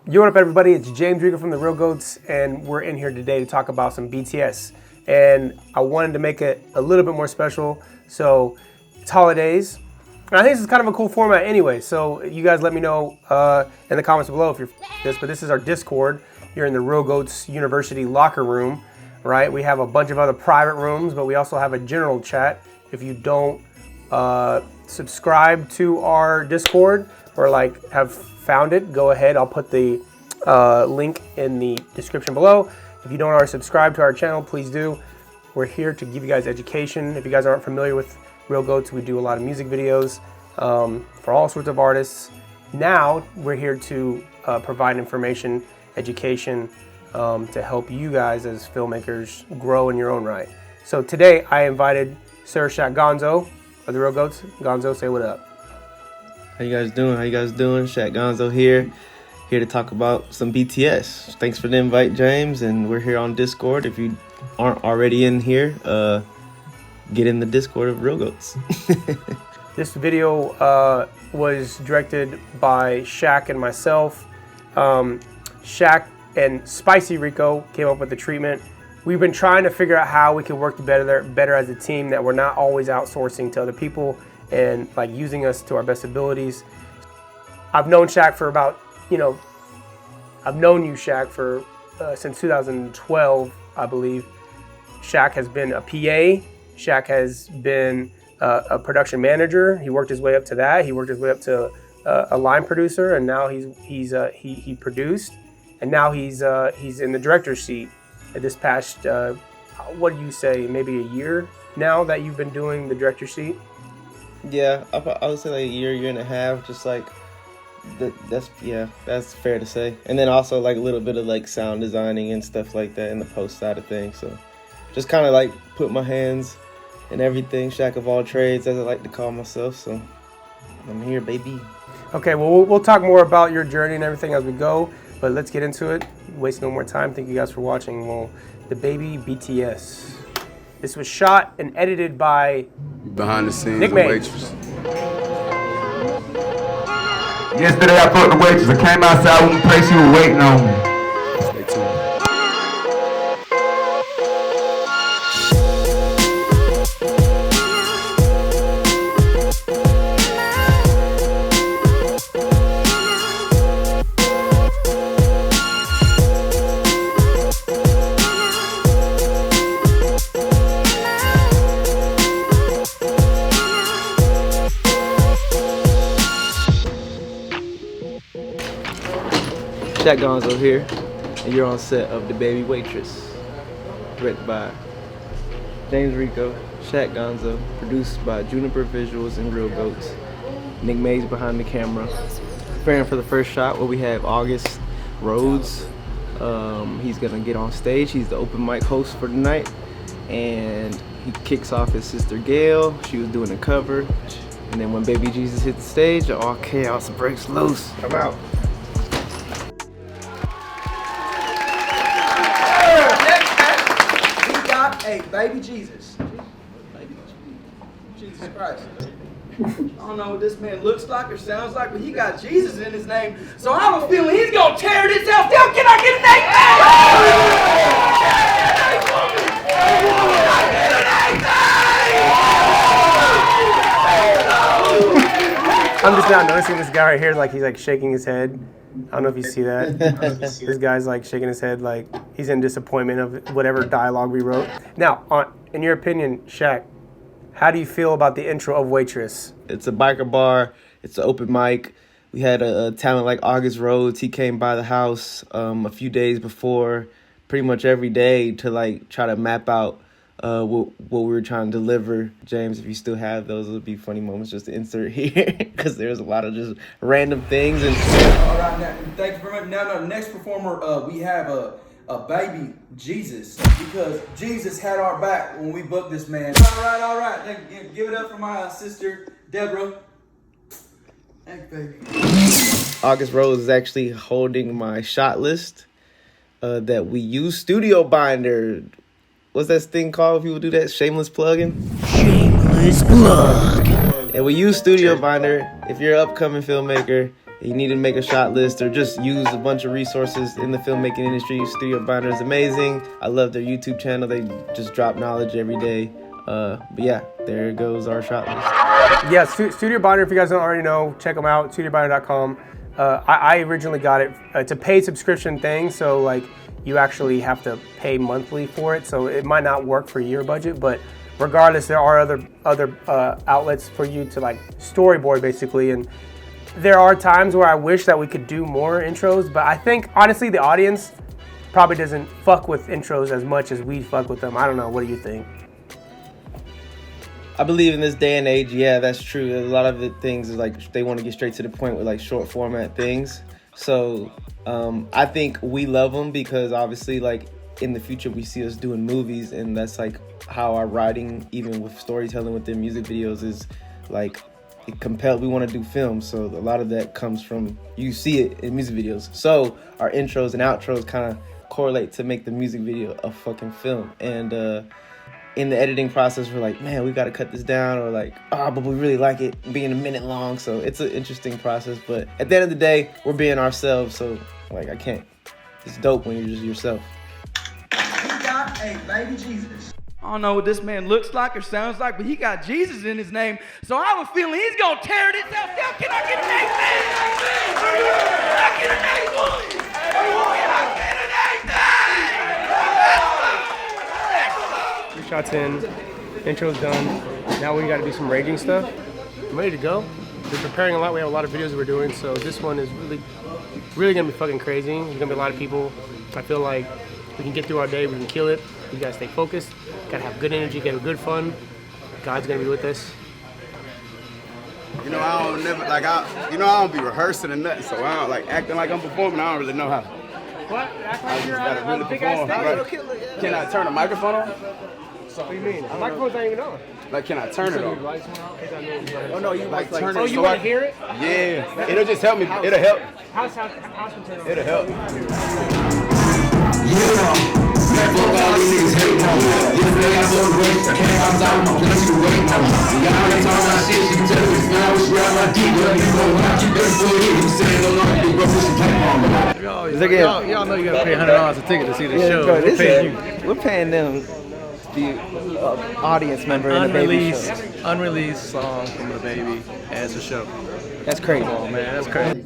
Yo, what up, everybody? It's James Rico from the Real Goats, and we're in here today to talk about some BTS. And I wanted to make it a little bit more special. So it's holidays. And I think this is kind of a cool format anyway. So you guys let me know in the comments below if you're this. But this is our Discord. You're in the Real Goats University locker room, right? We have a bunch of other private rooms, but we also have a general chat. If you don't subscribe to our Discord or like have found it, go ahead. I'll put the link in the description below. If you don't already subscribe to our channel, please do. We're here to give you guys education. If you guys aren't familiar with Real Goats, we do a lot of music videos for all sorts of artists. Now we're here to provide information, education to help you guys as filmmakers grow in your own right. So today I invited Sir Shaq Gonzoe of the Real Goats. Gonzoe, say what up. How you guys doing? Shaq Gonzoe here to talk about some BTS. Thanks for the invite, James, and we're here on Discord. If you aren't already in here, get in the Discord of Real Goats. This video was directed by Shaq and myself. Shaq and Spicy Rico came up with the treatment. We've been trying to figure out how we can work better as a team, that we're not always outsourcing to other people and like using us to our best abilities. I've known Shaq for about, I've known you, Shaq, for since 2012, I believe. Shaq has been a PA. Shaq has been a production manager. He worked his way up to that. He worked his way up to a line producer, and now he produced, and now he's in the director's seat. This past, what do you say, maybe a year now that you've been doing the director's seat? Yeah, I would say like a year and a half, just like, that's fair to say. And then also like a little bit of like sound designing and stuff like that in the post side of things. So just kind of like put my hands in everything, Shaq of all trades, as I like to call myself. So I'm here, baby. Okay, well, we'll talk more about your journey and everything as we go, but let's get into it. Waste no more time. Thank you guys for watching. Well, DaBaby BTS. This was shot and edited by behind the scenes of Waitress. Yesterday I fucked the waitress. I came outside when the place she was waiting on me. Stay tuned. Shaq Gonzoe here, and you're on set of DaBaby Waitress, directed by James Rico, Shaq Gonzoe, produced by Juniper Visuals and Real Goats. Nick Mays behind the camera. Preparing for the first shot where we have August Rhodes. He's gonna get on stage. He's the open mic host for tonight, and he kicks off his sister Gail. She was doing a cover, and then when Baby Jesus hit the stage, all chaos breaks loose. Come out. Hey, baby Jesus. Jesus Christ. I don't know what this man looks like or sounds like, but he got Jesus in his name. So I have a feeling he's going to tear this house down. Can I get an I'm just now noticing this guy right here, like he's like shaking his head. I don't know if you see that. This guy's like shaking his head like he's in disappointment of whatever dialogue we wrote. Now, in your opinion, Shaq, how do you feel about the intro of Waitress? It's a biker bar. It's an open mic. We had a talent like August Rhodes. He came by the house a few days before, pretty much every day, to like try to map out what we were trying to deliver. James, if you still have those, it would be funny moments just to insert here, because there's a lot of just random things. And all right, now, thank you very much. Now, the next performer, we have a baby Jesus, because Jesus had our back when we booked this man. All right. Then give it up for my sister Deborah. Thank you, baby. August Rhodes is actually holding my shot list that we use. Studio Binder. What's that thing called if people do that? Shameless plugging? Shameless plug. And we use Studio Binder. If you're an upcoming filmmaker you need to make a shot list or just use a bunch of resources in the filmmaking industry, Studio Binder is amazing. I love their YouTube channel. They just drop knowledge every day. But yeah, there goes our shot list. Yeah, Studio Binder, if you guys don't already know, check them out, studiobinder.com. I originally got it. It's a paid subscription thing, so like you actually have to pay monthly for it, so it might not work for your budget, but regardless, there are other outlets for you to like storyboard basically, and there are times where I wish that we could do more intros, but I think honestly the audience probably doesn't fuck with intros as much as we fuck with them. I don't know, what do you think? I believe in this day and age, yeah, that's true. A lot of the things is like they want to get straight to the point with like short format things. So I think we love them because obviously like in the future we see us doing movies, and that's like how our writing, even with storytelling with their music videos, is like it compelled. We want to do film, so a lot of that comes from you see it in music videos. So our intros and outros kind of correlate to make the music video a fucking film. And in the editing process, we're like, man, we got to cut this down, or like, but we really like it being a minute long. So it's an interesting process, but at the end of the day, we're being ourselves. So like, it's dope when you're just yourself. He got a baby Jesus. I don't know what this man looks like or sounds like, but he got Jesus in his name, so I have a feeling he's gonna tear this out down. Can I get an amen? Can I get an amen? Can I get an amen? Shots in, intro's done. Now we gotta do some raging stuff. I'm ready to go. We're preparing a lot. We have a lot of videos that we're doing, so this one is really gonna be fucking crazy. There's gonna be a lot of people. I feel like we can get through our day, we can kill it. We gotta stay focused, gotta have good energy, gotta have good fun. God's gonna be with us. You know, I don't be rehearsing or nothing, so I don't like acting like I'm performing. I don't really know how. What? Act I like just you're gotta really on a big ass perform. stage. Right. Can I turn the microphone on? What do you mean? The microphone's not even on. Like, can I turn it on? Oh no, you Like turn it. oh, you so want to hear it? Yeah, it'll just help me. It'll help. How's can turn it on? It'll help. Y'all know you gotta pay $100 a ticket to see the show. Bro, We're paying them to be audience member in the baby show. Unreleased song from DaBaby as a show. That's crazy. Oh man, that's crazy.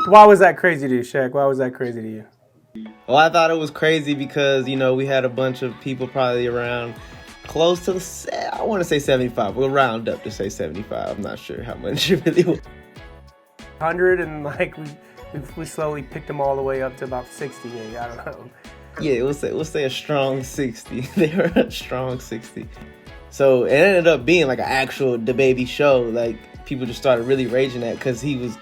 Why was that crazy to you, Shaq? Why was that crazy to you? Well, I thought it was crazy because, you know, we had a bunch of people probably around close to, I want to say 75. We'll round up to say 75. I'm not sure how much it really was. 100, and like we slowly picked them all the way up to about 60, maybe. I don't know. Yeah, we'll say a strong 60. They were a strong 60. So it ended up being like an actual DaBaby show. Like people just started really raging at because he was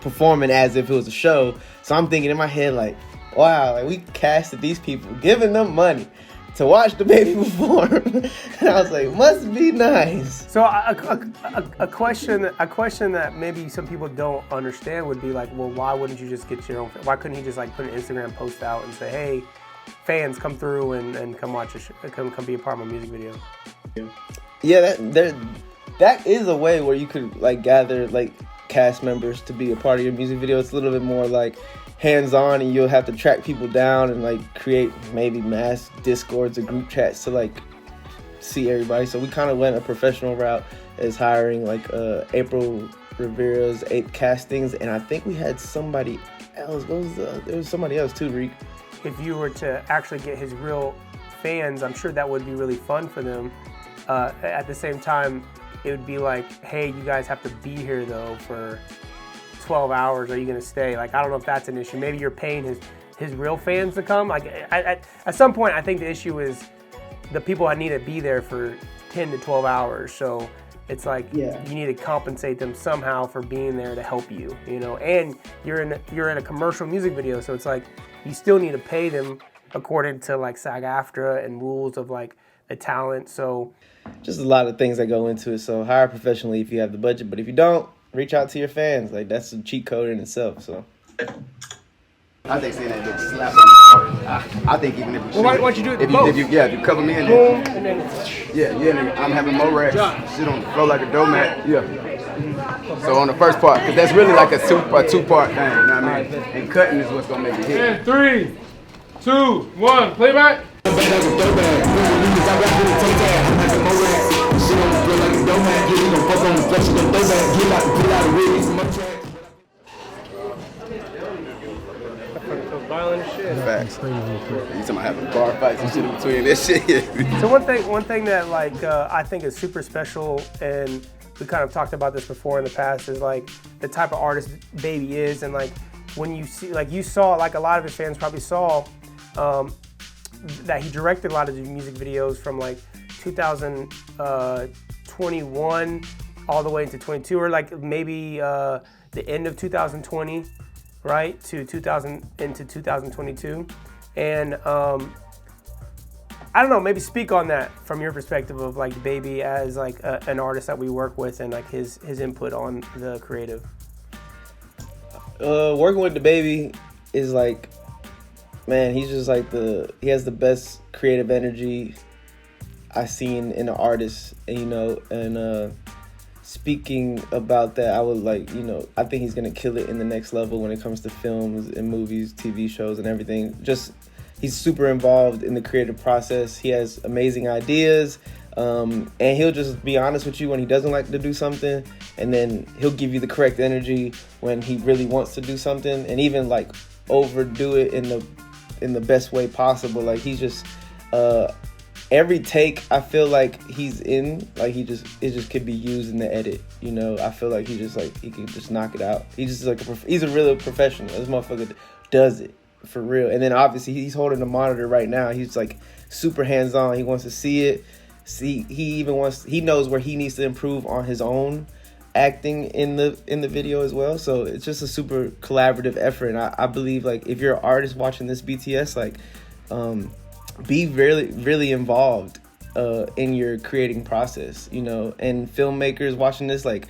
performing as if it was a show. So I'm thinking in my head like, wow, like we casted these people, giving them money to watch DaBaby perform. And I was like, must be nice. So a question that maybe some people don't understand would be like, well, why wouldn't you just get your own? Why couldn't he just like put an Instagram post out and say, hey, fans, come through and come watch come be a part of my music video? Yeah, that is a way where you could like gather like cast members to be a part of your music video. It's a little bit more like hands-on, and you'll have to track people down and like create maybe mass discords or group chats to like see everybody. So we kind of went a professional route as hiring like April Rivera's 8 castings, and I think we had somebody else. There was somebody else too, Rico. If you were to actually get his real fans, I'm sure that would be really fun for them. At the same time, it would be like, hey, you guys have to be here though for 12 hours. Are you gonna stay? Like, I don't know if that's an issue. Maybe you're paying his real fans to come. Like, at some point, I think the issue is the people need to be there for 10 to 12 hours. So it's like, you need to compensate them somehow for being there to help you, you know. And you're in a commercial music video, so it's like you still need to pay them according to like SAG-AFTRA and rules of like the talent. So just a lot of things that go into it. So hire professionally if you have the budget, but if you don't, reach out to your fans. Like, that's a cheat code in itself. So I think seeing that big slap on the floor. I think even if we shoot, why don't you do it if both? you cover me in Boom, there. and then Yeah, and I'm having more racks. Sit on the floor like a doormat. Yeah. So on the first part, because that's really like a two-part thing, you know what I mean? And cutting is what's gonna make it hit. And 3, 2, 1, playback. Violent shit. Facts. You talking about having bar fights and shit in between this shit. So one thing that like I think is super special, and we kind of talked about this before in the past, is like the type of artist Baby is, and like when you see, like you saw, like a lot of his fans probably saw that he directed a lot of the music videos from like 2021 all the way into 22, or like maybe the end of 2020. Right, to 2022, and I don't know, maybe speak on that from your perspective of like Baby as like an artist that we work with, and like his input on the creative. Working with DaBaby is like, man, he's just like he has the best creative energy I've seen in an artist, and, you know, and speaking about that, I would like, you know, I think he's gonna kill it in the next level when it comes to films and movies, TV shows, and everything. Just, he's super involved in the creative process. He has amazing ideas, and he'll just be honest with you when he doesn't like to do something, and then he'll give you the correct energy when he really wants to do something, and even like overdo it in the best way possible. Like he's just every take, I feel like he's in, like it just could be used in the edit, you know. I feel like he can just knock it out. He's just like he's a real professional. This motherfucker does it for real. And then obviously he's holding the monitor right now. He's like super hands-on. He wants to see it. He knows where he needs to improve on his own acting in the video as well. So it's just a super collaborative effort. And I believe, like, if you're an artist watching this BTS, like, be really, really involved in your creating process, you know. And filmmakers watching this, like,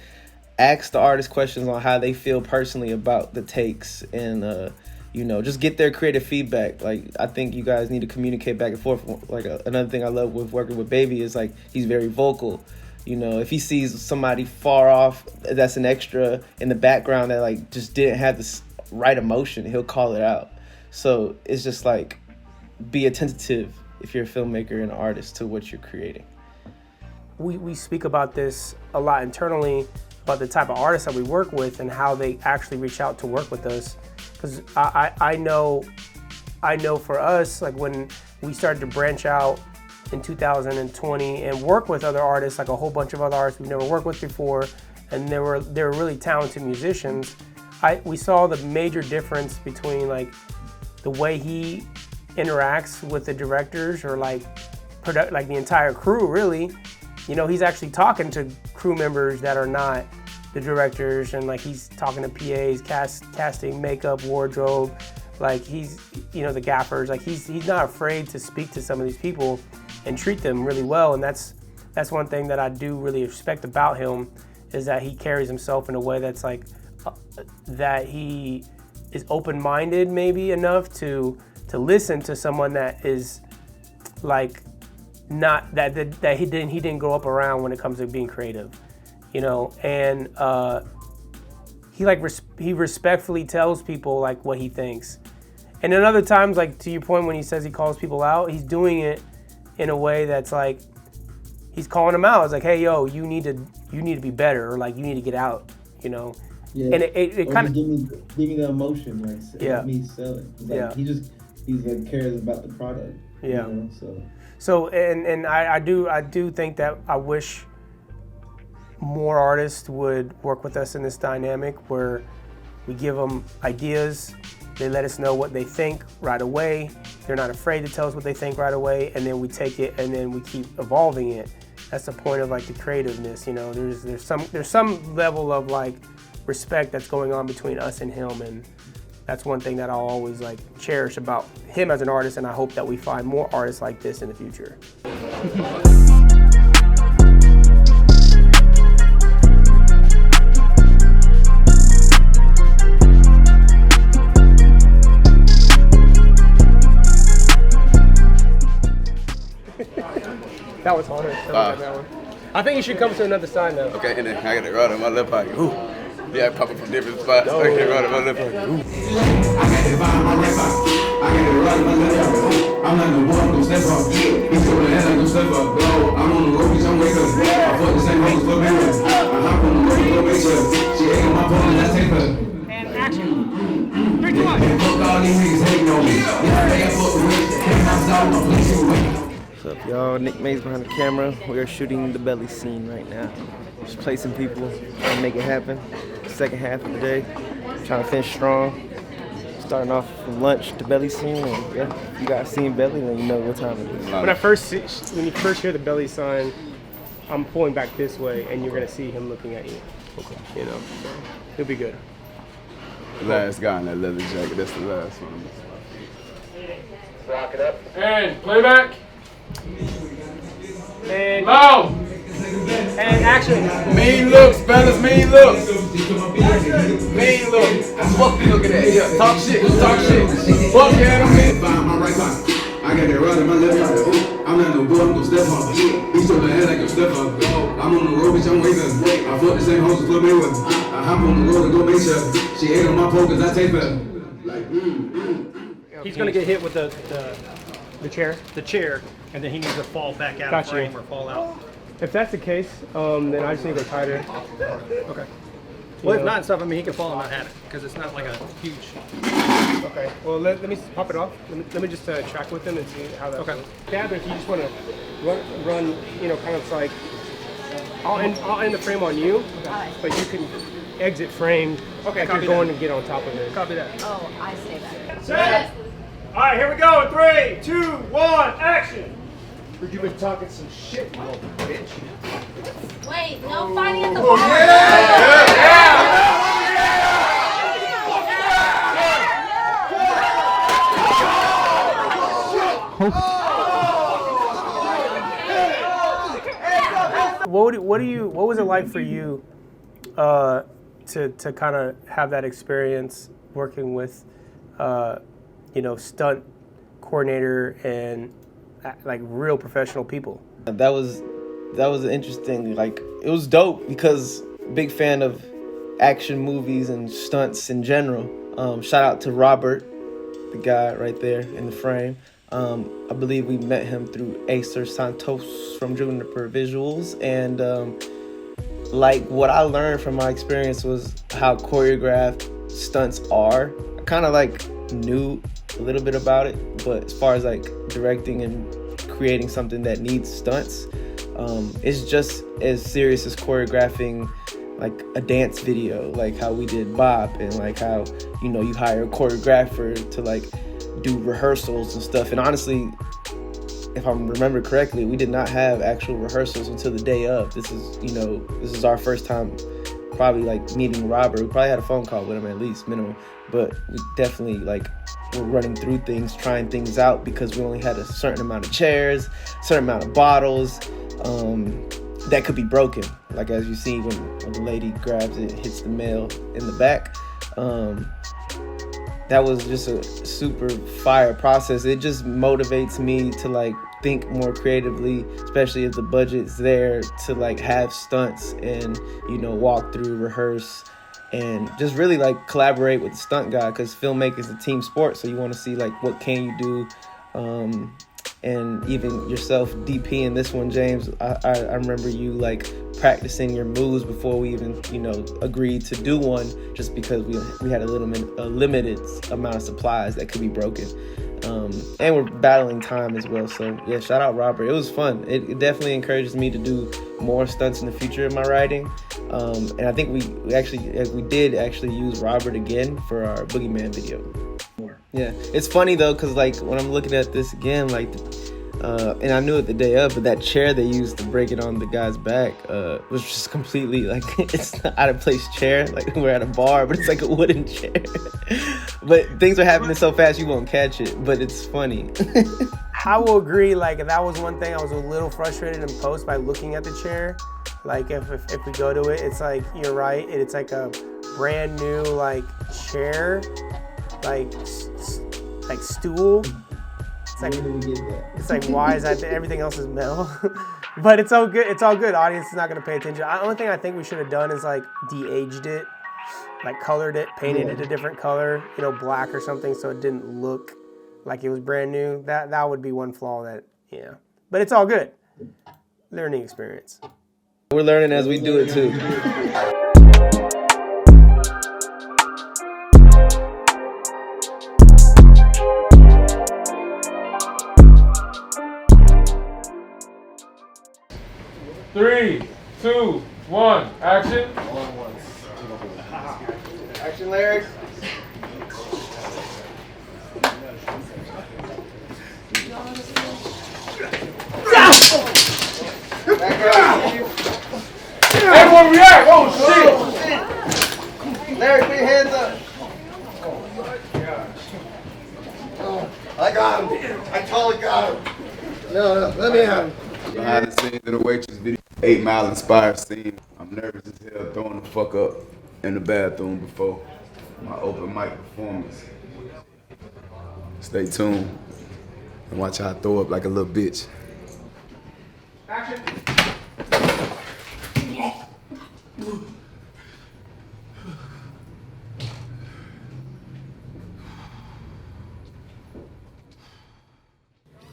ask the artist questions on how they feel personally about the takes, and you know, just get their creative feedback. Like, I think you guys need to communicate back and forth. Like, another thing I love with working with Baby is, like, he's very vocal. You know, if he sees somebody far off that's an extra in the background that, like, just didn't have the right emotion, he'll call it out. So it's just like, be attentive if you're a filmmaker and an artist to what you're creating. We speak about this a lot internally, about the type of artists that we work with and how they actually reach out to work with us. Because I know for us, like, when we started to branch out in 2020 and work with other artists, like a whole bunch of other artists we've never worked with before, and they were really talented musicians, we saw the major difference between, like, the way he interacts with the directors, or like the entire crew, really. You know, he's actually talking to crew members that are not the directors, and like he's talking to PAs, casting, makeup, wardrobe, like he's, you know, the gaffers. Like he's not afraid to speak to some of these people and treat them really well. And that's one thing that I do really respect about him, is that he carries himself in a way that's like that he is open-minded maybe enough to listen to someone that is like not that he didn't grow up around when it comes to being creative, you know. And he respectfully tells people like what he thinks. And then other times, like to your point, when he says he calls people out, he's doing it in a way that's like he's calling them out. It's like, hey, yo, you need to be better, or like you need to get out, you know. Yeah. And it kind of give me the emotion, like, yeah, me sell it. Like, yeah. He's like cares about the product. Yeah. You know, so and I do think that I wish more artists would work with us in this dynamic where we give them ideas, they let us know what they think right away. They're not afraid to tell us what they think right away, and then we take it and then we keep evolving it. That's the point of like the creativeness, you know. There's some level of like respect that's going on between us and him, and that's one thing that I'll always like cherish about him as an artist, and I hope that we find more artists like this in the future. That was harder. That one. I think you should come to another side now. Okay, and then I got it right in my left pocket. Ooh. Yeah, popping from different spots. I get it right in my left pocket. Ooh. I got it behind my left eye. I got it right in my left eye. I'm like the one gon' step up. He's over the head like gon' step up. I'm on the road, bitch, I'm wake up. I fuck the same hoes, fuck me with. I hop on the road, go make sure. She ain't on my phone and I take her. And action. 3, 2, 1. And fuck all these niggas hating on me. Yesterday I fucked the witch. Came outside, my police you away. What's up, y'all? Nick Mays behind the camera. We are shooting the belly scene right now. Just placing people, trying to make it happen. Second half of the day, trying to finish strong. Starting off from lunch to belly scene, and yeah, if you guys seen belly, then you know what time it is. When you first hear the belly sign, I'm pulling back this way, and you're gonna see him looking at you. Okay. You know, so he'll be good. Last guy in that leather jacket. That's the last one. Rock it up. And playback. And Loud. And action. Mean looks, fellas, mean looks. Mean looks. Fuck you looking at. Yeah, talk shit, talk shit. Fuck yeah, I'm Behind my right pocket. I got it right in my left pocket. I'm not no boy, I'm gon' step up. He's over the head like a step up. I'm on the road, bitch, I'm wake up. I fuck the same hoes as fuck me with. I hop on the road and go make sure. She ain't on my pole cause I take her. Like, He's gonna get hit with the chair. The chair, and then he needs to fall back out of frame or fall out. If that's the case, then I just need to go tighter. Okay. Well, if not and stuff, I mean, he can fall and not have it because it's not like a huge. Okay. Well, let me pop it off. Let me just track with him and see how that goes. Dad, if you just want to run, you know, kind of like, I'll end the frame on you, but you can exit frame. Okay. If you're going to get on top of it. Copy that. Oh, I say that. Set. All right, here we go. 3, 2, 1, action. You've been talking some shit, you little bitch. Wait, no fighting at the bar. What was it like for you to kind of have that experience working with you know, stunt coordinator and like real professional people? That was interesting. Like, it was dope because big fan of action movies and stunts in general. Shout out to Robert, the guy right there in the frame. I believe we met him through Acer Santos from Juniper Visuals, and like what I learned from my experience was how choreographed stunts are. I kind of like knew a little bit about it, but as far as like directing and creating something that needs stunts, it's just as serious as choreographing like a dance video, like how we did Bob, and like how, you know, you hire a choreographer to like do rehearsals and stuff. And honestly, if I remember correctly, we did not have actual rehearsals until the day of. This is our first time probably like meeting Robert. We probably had a phone call with him at least, minimum, but we definitely like were running through things, trying things out, because we only had a certain amount of chairs, certain amount of bottles that could be broken. Like as you see when the lady grabs it, hits the male in the back. That was just a super fire process. It just motivates me to like think more creatively, especially if the budget's there, to like have stunts and, you know, walk through, rehearse, and just really like collaborate with the stunt guy, because filmmaking is a team sport. So you want to see like what can you do, and even yourself DP in this one, James. I remember you like practicing your moves before we even, you know, agreed to do one, just because we had a limited amount of supplies that could be broken, and we're battling time as well. So yeah, shout out Robert. It was fun. It definitely encourages me to do more stunts in the future of my writing, and I think we did actually use Robert again for our Boogeyman video. Yeah, it's funny though, because like when I'm looking at this again, like, and I knew it the day of, but that chair they used to break it on the guy's back was just completely like, it's an out of place chair. Like we're at a bar, but it's like a wooden chair. But things are happening so fast you won't catch it, but it's funny. I will agree, like that was one thing I was a little frustrated in post by looking at the chair. Like if we go to it, it's like, you're right, it's like a brand new like chair, like stool. It's like, why is that? Everything else is metal. But it's all good. It's all good. Audience is not gonna pay attention. The only thing I think we should have done is like de-aged it, like colored it, painted it a different color, you know, black or something, so it didn't look like it was brand new. That would be one flaw that, yeah. But it's all good. Learning experience. We're learning as we do it too. Three, 2, 1, action. Action, Larry. Everyone react! Oh shit! Larry, put your hands up. I got him. I totally got him. No, let me have him. Behind the scenes of the Waitress video, 8 Mile inspired scene. I'm nervous as hell throwing the fuck up in the bathroom before my open mic performance. Stay tuned and watch how I throw up like a little bitch. Action.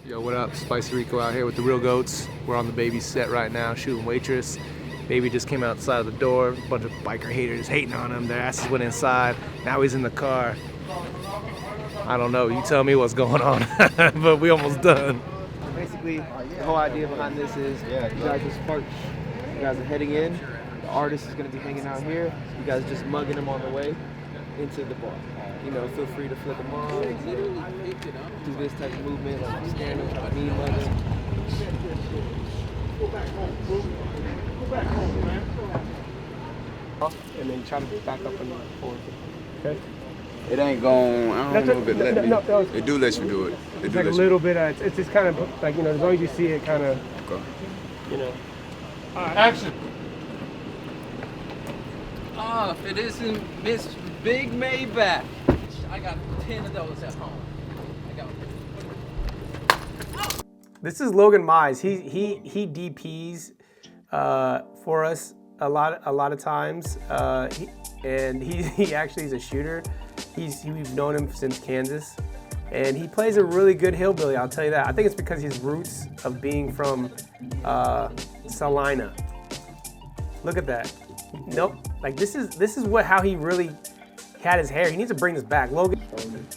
Yo, what up? Spicy Rico out here with the Real Goats. We're on the Baby set right now, shooting Waitress. Baby just came outside of the door. A bunch of biker haters hating on him. Their asses went inside. Now he's in the car. I don't know. You tell me what's going on. But we almost done. Basically, the whole idea behind this is you guys just park. You guys are heading in. The artist is going to be hanging out here. You guys just mugging him on the way into the bar. You know, feel free to flip them on, do this type of movement, like standing, knee mugging. Go back home, man. And then try to back up and forward. Okay? It ain't going, I don't know if it let me. They do let you do it. It's like a little bit, it's just kind of like, you know, as long as you see it kind of, you know. All right, action. If it isn't Miss Big Maybach. I got 10 of those at home. This is Logan Mize. He DPs for us a lot of times, and he actually is a shooter. We've known him since Kansas, and he plays a really good hillbilly. I'll tell you that. I think it's because his roots of being from Salina. Look at that. Nope. Like this is how he really had his hair. He needs to bring this back, Logan.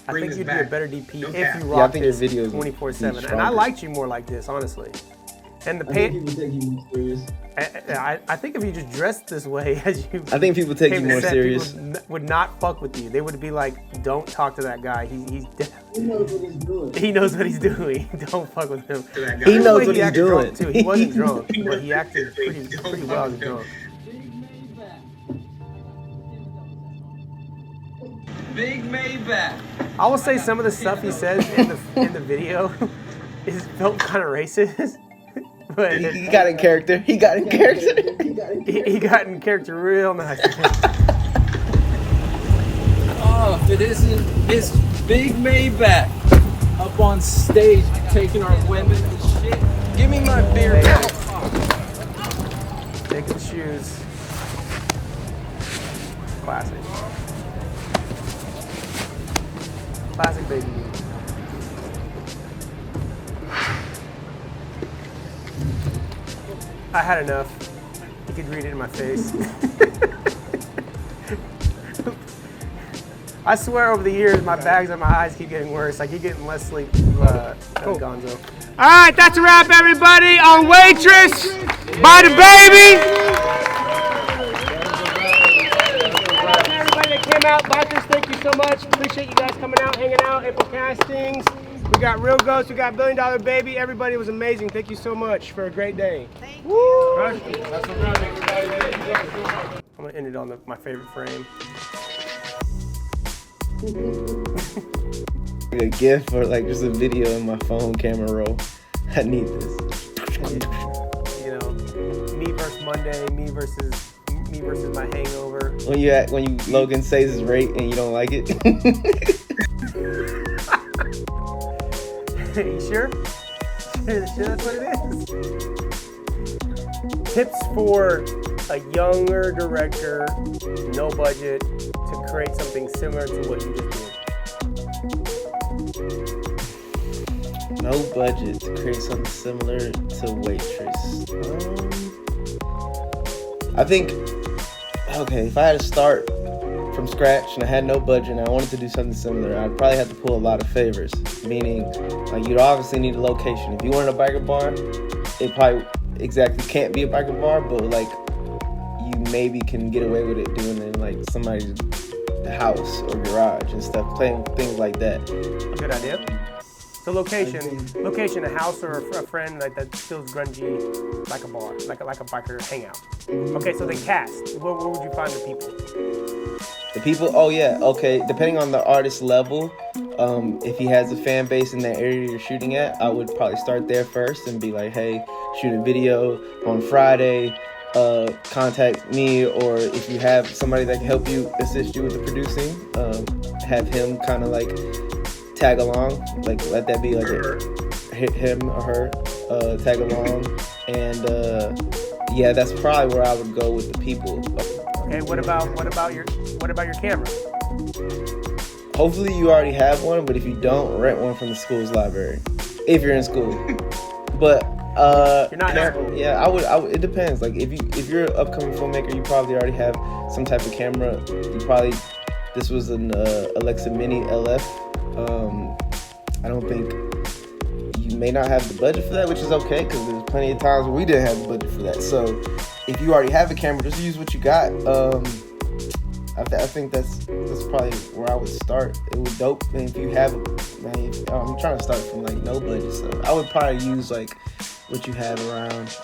I think you'd be a better DP if you rocked this 24/7. And I liked you more like this, honestly. And the paint. I think people take you more serious. I think if you just dressed this way as you. I think people take you more serious. People would not fuck with you. They would be like, "Don't talk to that guy. He knows what he's doing. He knows what he's doing. Don't fuck with him." He knows what he's doing. Too. He wasn't drunk, but he acted pretty well as drunk. Big Maybach. I will say some of the stuff he says in the video is felt kind of racist. But he got in character. He got in character. he got in character real nice. If it isn't Miss Big Maybach up on stage taking our women and shit. Give me my beer now. Take the shoes. Classic. Classic Baby. I had enough. You could read it in my face. I swear over the years, my bags and my eyes keep getting worse. I keep getting less sleep. Gonzoe. All right, that's a wrap, everybody, on Waitress by DaBaby. Everybody that came out, Bikers, thank you so much. Appreciate you guys coming out, hanging out, April castings. We got Real Ghosts, we got $1 Billion Baby. Everybody was amazing. Thank you so much for a great day. Thank you. Right. That's a wrap, everybody. I'm gonna end it on my favorite frame. A gift or like just a video in my phone camera roll. I need this. You know, me versus Monday, me versus my hangover. When Logan says his rate and you don't like it. You sure? Sure that's what it is? Tips for a younger director, no budget, to create something similar to what you just did. No budget to create something similar to Waitress. I think, okay, if I had to start from scratch and I had no budget and I wanted to do something similar, I'd probably have to pull a lot of favors. Meaning, like, you'd obviously need a location. If you wanted a biker bar, it probably exactly can't be a biker bar, but like, you maybe can get away with it doing it in like somebody's house or garage and stuff, playing things like that. Good idea. So location, a house or a friend like that feels grungy, like a bar, like a biker hangout. Okay, so then cast. Where would you find the people? The people, oh yeah, okay. Depending on the artist level, if he has a fan base in that area you're shooting at, I would probably start there first and be like, hey, shoot a video on Friday. Contact me, or if you have somebody that can help you, assist you with the producing, have him kind of like tag along, like let that be like him or her tag along, and yeah, that's probably where I would go with the people. Okay, what about your camera? Hopefully you already have one, but if you don't, rent one from the school's library if you're in school. But you're not in school. Yeah, I would. It depends. Like if you're an upcoming filmmaker, you probably already have some type of camera. This was an Alexa Mini LF. I don't think you may not have the budget for that, which is okay because there's plenty of times where we didn't have the budget for that. So if you already have a camera, just use what you got. I think that's probably where I would start. It would dope. And if you have, I'm trying to start from like no budget, so I would probably use like what you have around.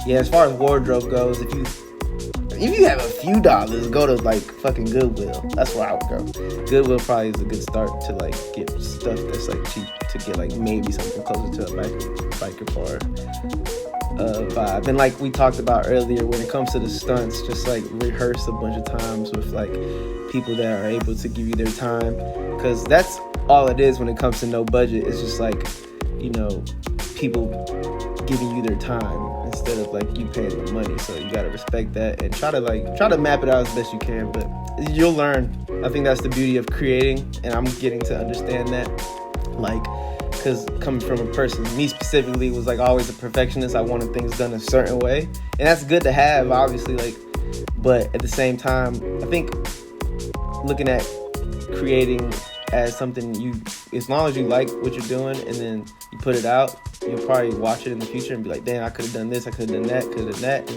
Yeah, as far as wardrobe goes, if you have a few dollars, go to like fucking Goodwill. That's where I would go. Goodwill probably is a good start to like get stuff that's like cheap to get like maybe something closer to a biker bar vibe. And like we talked about earlier, when it comes to the stunts, just like rehearse a bunch of times with like people that are able to give you their time, because that's all it is when it comes to no budget. It's just like, you know, people giving you their time instead of like you paying the money. So you gotta respect that and try to map it out as best you can, but you'll learn. I think that's the beauty of creating, and I'm getting to understand that, like, because coming from a person, me specifically, was like always a perfectionist. I wanted things done a certain way, and that's good to have, obviously, like, but at the same time, I think looking at creating as something as long as you like what you're doing and then you put it out, you'll probably watch it in the future and be like, damn, I could have done this, I could have done that, and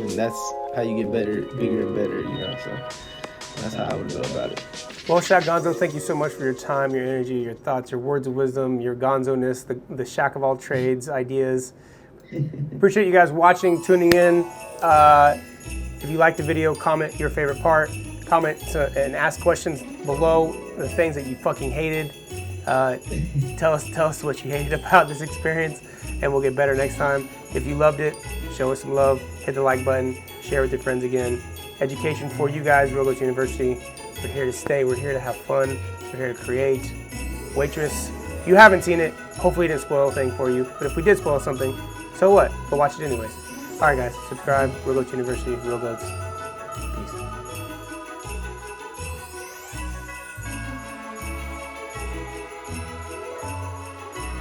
then that's how you get better, bigger and better, you know. So that's how I would go about it. Well, Shaq, Gonzoe, thank you so much for your time, your energy, your thoughts, your words of wisdom, your Gonzo-ness, the Shaq of all trades, ideas. Appreciate you guys watching, tuning in. If you liked the video, comment your favorite part. Comment and ask questions below, the things that you fucking hated. Tell us what you hated about this experience, and we'll get better next time. If you loved it, show us some love. Hit the like button. Share with your friends again. Education for you guys, Real Goats University. We're here to stay. We're here to have fun. We're here to create. Waitress. If you haven't seen it, hopefully it didn't spoil a thing for you. But if we did spoil something, so what? Go watch it anyways. All right, guys. Subscribe. Real Goats University. Real Goats.